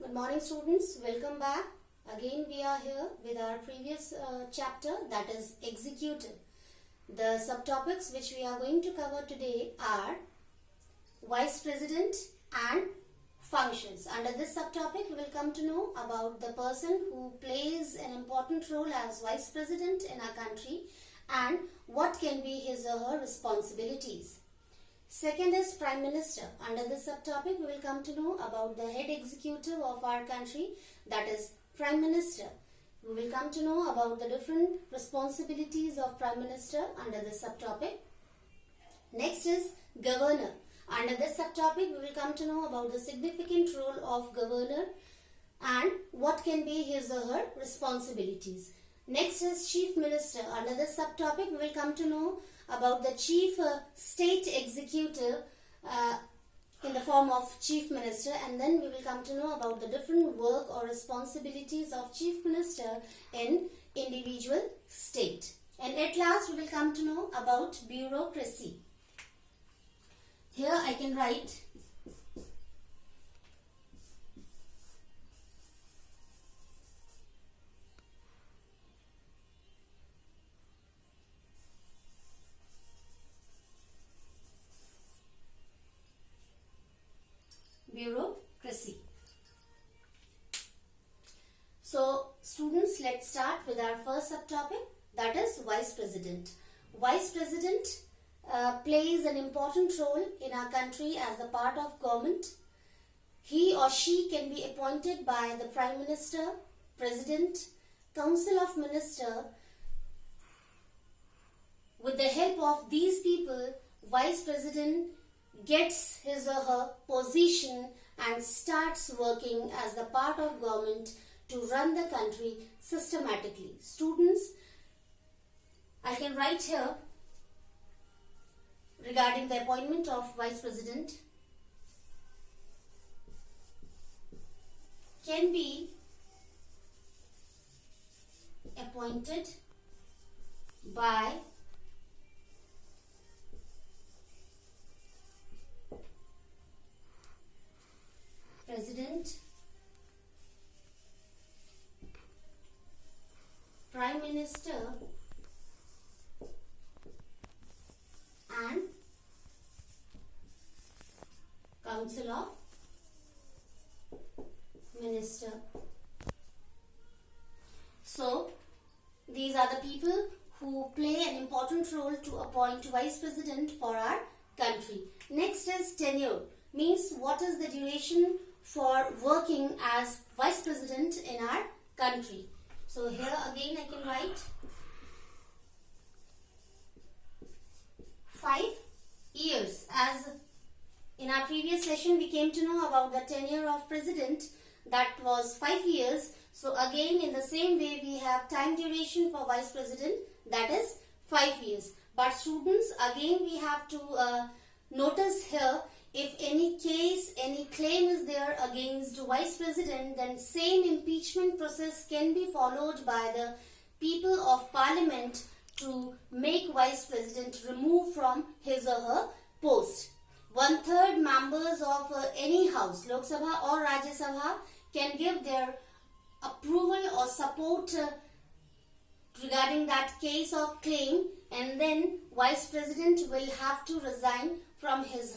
Good morning students, welcome back. Again we are here with our previous chapter, that is executive. The subtopics which we are going to cover today are vice president and functions. Under this subtopic we will come to know about the person who plays an important role as vice president in our country and what can be his or her responsibilities. Second is Prime Minister. Under this subtopic, we will come to know about the head executive of our country, that is Prime Minister. We will come to know about the different responsibilities of Prime Minister under this subtopic. Next is Governor. Under this subtopic, we will come to know about the significant role of Governor and what can be his or her responsibilities. Next is Chief Minister. Under this subtopic, we will come to know about the Chief State Executive in the form of Chief Minister, and then we will come to know about the different work or responsibilities of Chief Minister in individual state. And at last we will come to know about bureaucracy. Here I can write bureaucracy. So students, let's start with our first subtopic, that is Vice President. Vice President plays an important role in our country as a part of government. He or she can be appointed by the Prime Minister, President, Council of Ministers. With the help of these people, Vice President gets his or her position and starts working as the part of government to run the country systematically. Students, I can write here regarding the appointment of Vice President can be appointed by President, Prime Minister and Council of Ministers. So, these are the people who play an important role to appoint Vice President for our country. Next is tenure, means what is the duration for working as Vice President in our country. So here again I can write 5 years. As in our previous session we came to know about the tenure of President, that was 5 years. So again in the same way we have time duration for Vice President, that is 5 years. But students, again we have to notice here, if any case, any claim is there against Vice President, then same impeachment process can be followed by the people of Parliament to make Vice President remove from his or her post. 1/3 members of any house, Lok Sabha or Rajya Sabha, can give their approval or support regarding that case or claim, and then Vice President will have to resign from his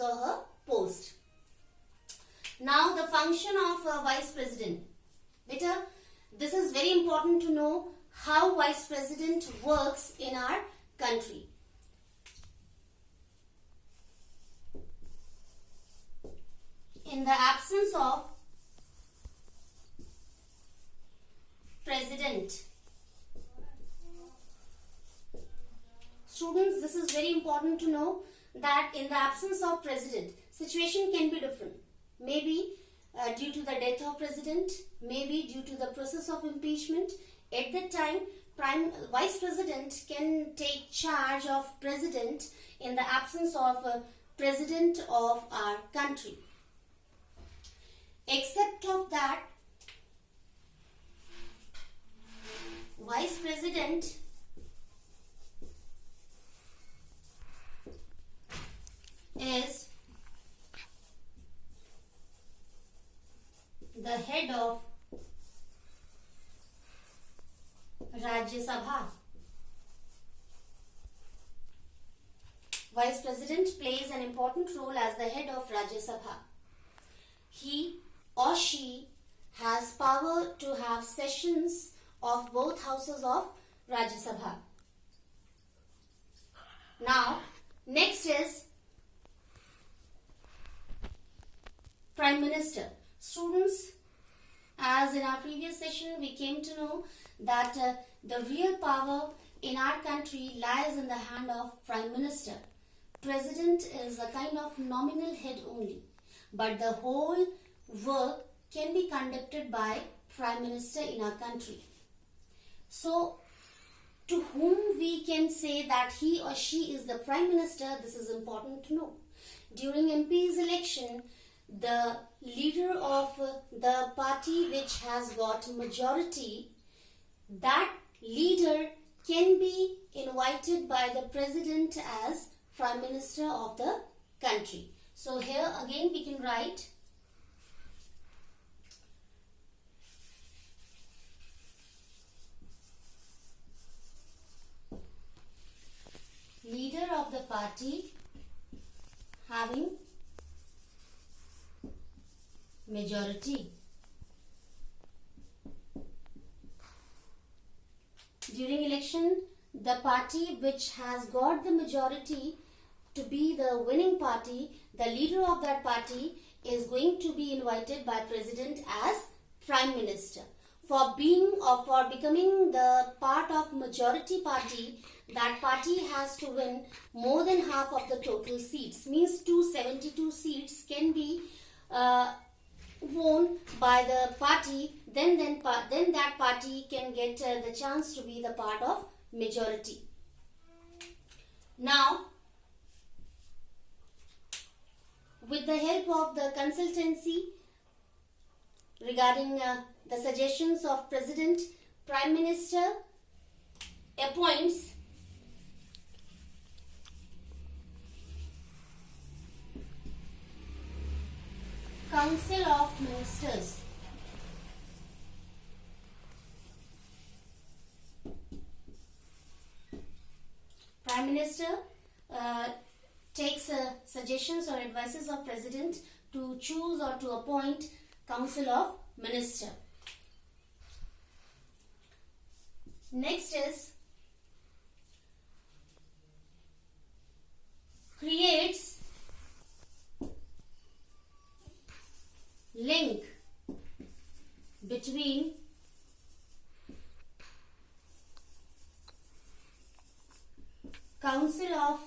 or her post. Now the function of Vice President. Beta, this is very important to know how Vice President works in our country. In the absence of President, students, this is very important to know that in the absence of President, situation can be different. Maybe due to the death of President, maybe due to the process of impeachment. At that time, Vice President can take charge of President in the absence of President of our country. Except of that, Vice President is the head of Rajya Sabha. Vice President plays an important role as the head of Rajya Sabha. He or she has power to have sessions of both houses of Rajya Sabha. Now, next is Prime Minister. Students, as in our previous session, we came to know that the real power in our country lies in the hand of Prime Minister. President is a kind of nominal head only, but the whole work can be conducted by Prime Minister in our country. So, to whom we can say that he or she is the Prime Minister, this is important to know. During MP's election, the leader of the party which has got majority, that leader can be invited by the President as Prime Minister of the country. So here again we can write leader of the party having majority. During election, the party which has got the majority to be the winning party, the leader of that party is going to be invited by President as Prime Minister. For being or for becoming the part of majority party, that party has to win more than half of the total seats. Means 272 seats can be won by the party, then that party can get the chance to be the part of majority. Now, with the help of the consultancy regarding the suggestions of President, Prime Minister appoints Council of Ministers. Prime Minister takes suggestions or advices of President to choose or to appoint Council of Minister. Next is creates link between Council of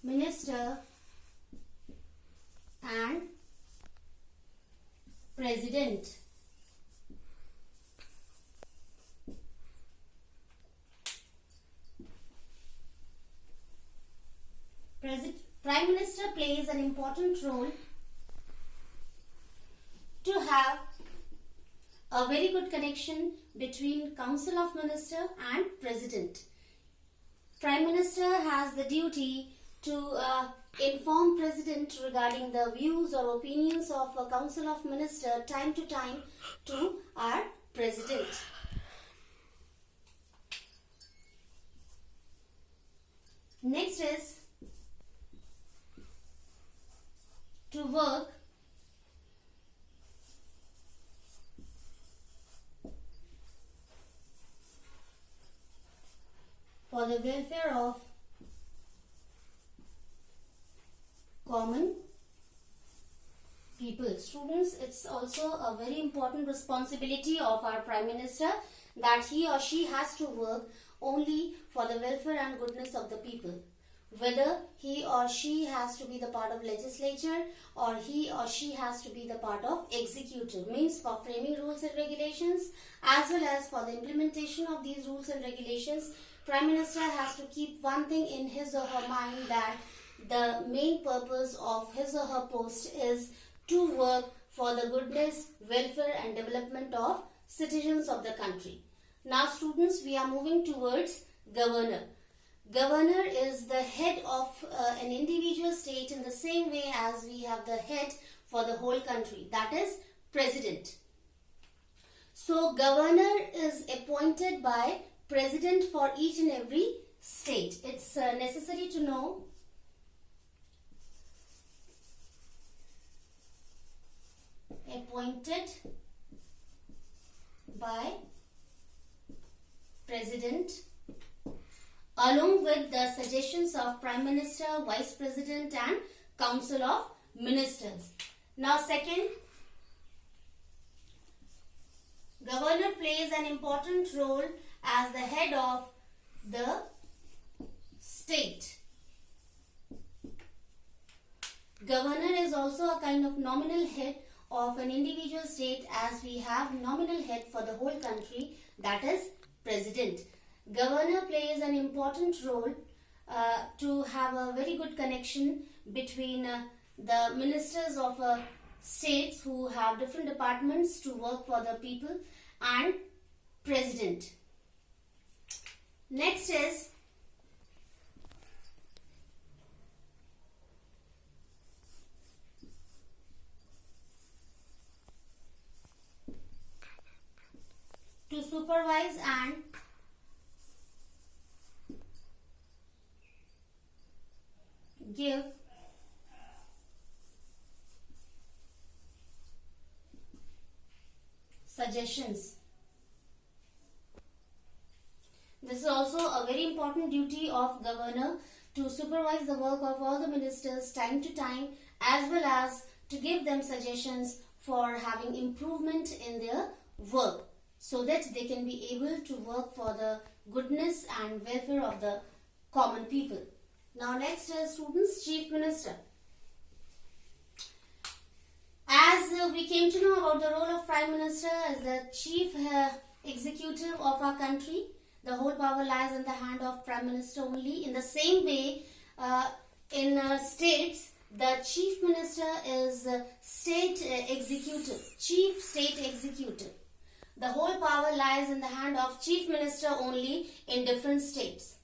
Minister and President. Prime Minister plays an important role to have a very good connection between Council of Minister and President. Prime Minister has the duty to inform President regarding the views or opinions of a Council of Minister time to time to our President. Next is to work for the welfare of common people. Students, it's also a very important responsibility of our Prime Minister that he or she has to work only for the welfare and goodness of the people. Whether he or she has to be the part of legislature or he or she has to be the part of executive, means for framing rules and regulations as well as for the implementation of these rules and regulations, Prime Minister has to keep one thing in his or her mind, that the main purpose of his or her post is to work for the goodness, welfare and development of citizens of the country. Now students, we are moving towards governor. Governor is the head of an individual state in the same way as we have the head for the whole country, that is president. So governor is appointed by president for each and every state. It's necessary to know appointed by president along with the suggestions of Prime Minister, Vice President and Council of Ministers. Now second, governor plays an important role as the head of the state. Governor is also a kind of nominal head of an individual state, as we have nominal head for the whole country, that is president. Governor plays an important role to have a very good connection between the ministers of states who have different departments to work for the people and president. Next is to supervise and give suggestions. This is also a very important duty of governor, to supervise the work of all the ministers time to time, as well as to give them suggestions for having improvement in their work, so that they can be able to work for the goodness and welfare of the common people. Now next is students, Chief Minister. As we came to know about the role of Prime Minister as the chief executive of our country, the whole power lies in the hand of Prime Minister only. In the same way, in states, the Chief Minister is state executive, Chief State Executive. The whole power lies in the hand of Chief Minister only in different states.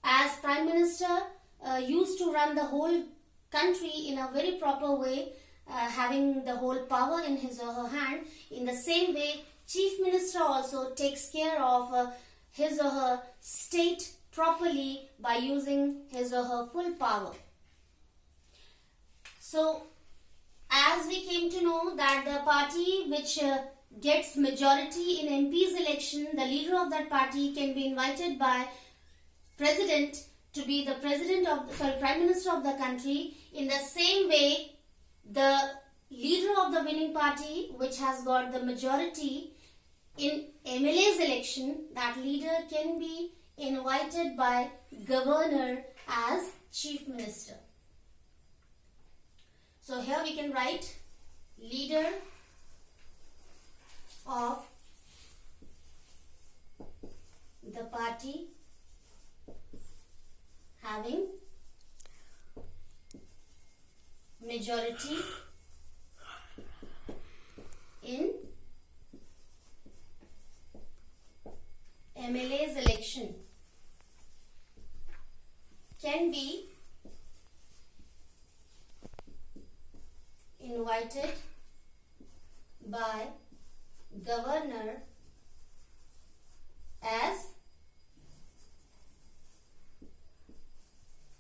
As Prime Minister used to run the whole country in a very proper way, having the whole power in his or her hand, in the same way, Chief Minister also takes care of his or her state properly by using his or her full power. So, as we came to know that the party which gets majority in MP's election, the leader of that party can be invited by president to be the Prime Minister of the country. In the same way, the leader of the winning party which has got the majority in MLA's election, that leader can be invited by governor as Chief Minister. So here we can write leader of the party having majority in MLA's election can be invited by governor as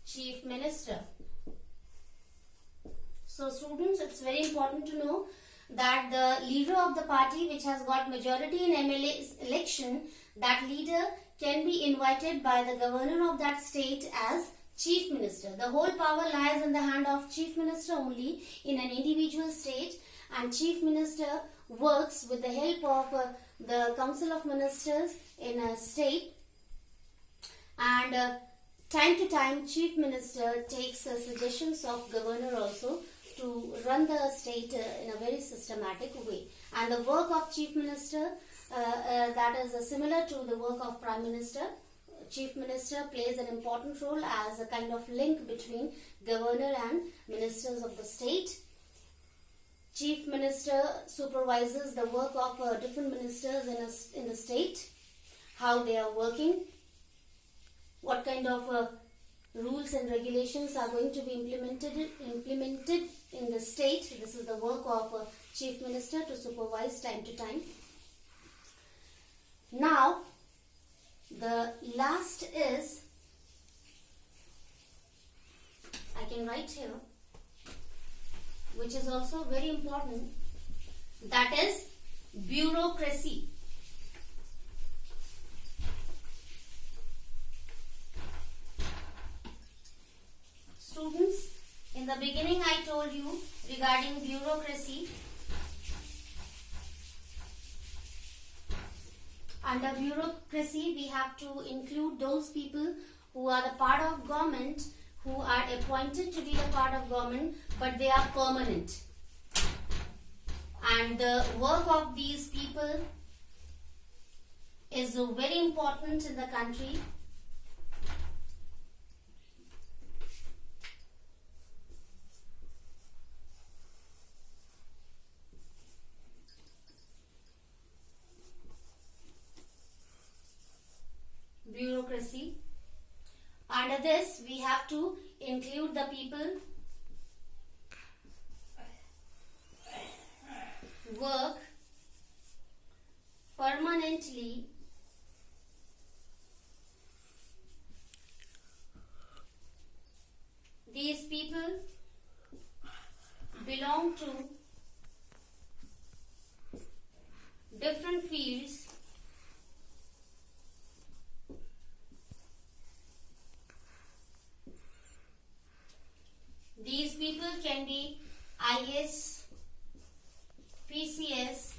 Chief Minister. So students, it's very important to know that the leader of the party which has got majority in MLA's election, that leader can be invited by the governor of that state as Chief Minister. The whole power lies in the hand of Chief Minister only in an individual state, and Chief Minister works with the help of the Council of Ministers in a state, and time to time Chief Minister takes suggestions of governor also to run the state in a very systematic way. And the work of Chief Minister that is similar to the work of Prime Minister. Chief Minister plays an important role as a kind of link between governor and ministers of the state. Chief Minister supervises the work of different ministers in the state, how they are working, what kind of rules and regulations are going to be implemented in the state. This is the work of a chief minister to supervise time to time. Now, the last is, I can write here, which is also very important, that is bureaucracy. Students, in the beginning I told you regarding bureaucracy. Under bureaucracy, we have to include those people who are the part of government, who are appointed to be the part of government, but they are permanent. And the work of these people is very important in the country. Bureaucracy. Under this, we have to include the people work permanently these people belong to different fields These people can be IS, PCS.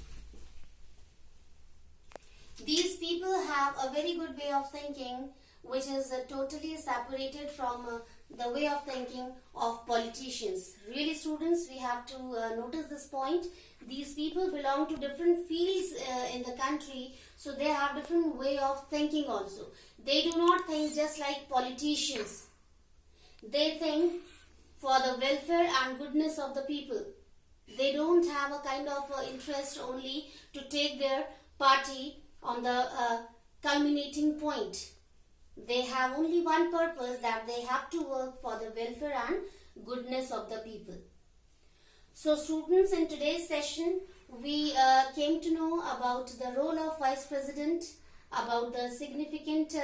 These people have a very good way of thinking, which is totally separated from the way of thinking of politicians. Really, students, we have to notice this point. These people belong to different fields in the country, so they have different way of thinking also. They do not think just like politicians. They think for the welfare and goodness of the people. They don't have a kind of interest only to take their party on the culminating point. They have only one purpose, that they have to work for the welfare and goodness of the people. So students, in today's session, we came to know about the role of Vice President, about the significant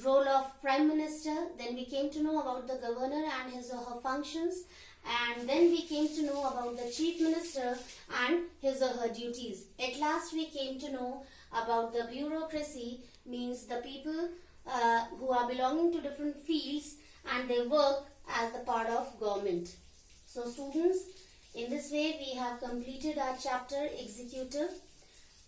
role of Prime Minister, then we came to know about the Governor and his or her functions, and then we came to know about the Chief Minister and his or her duties. At last we came to know about the bureaucracy, means the people who are belonging to different fields and they work as the part of government. So students, in this way we have completed our chapter Executive.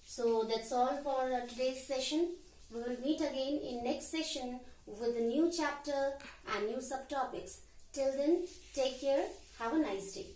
So that's all for today's session. We will meet again in next session with a new chapter and new subtopics. Till then, take care. Have a nice day.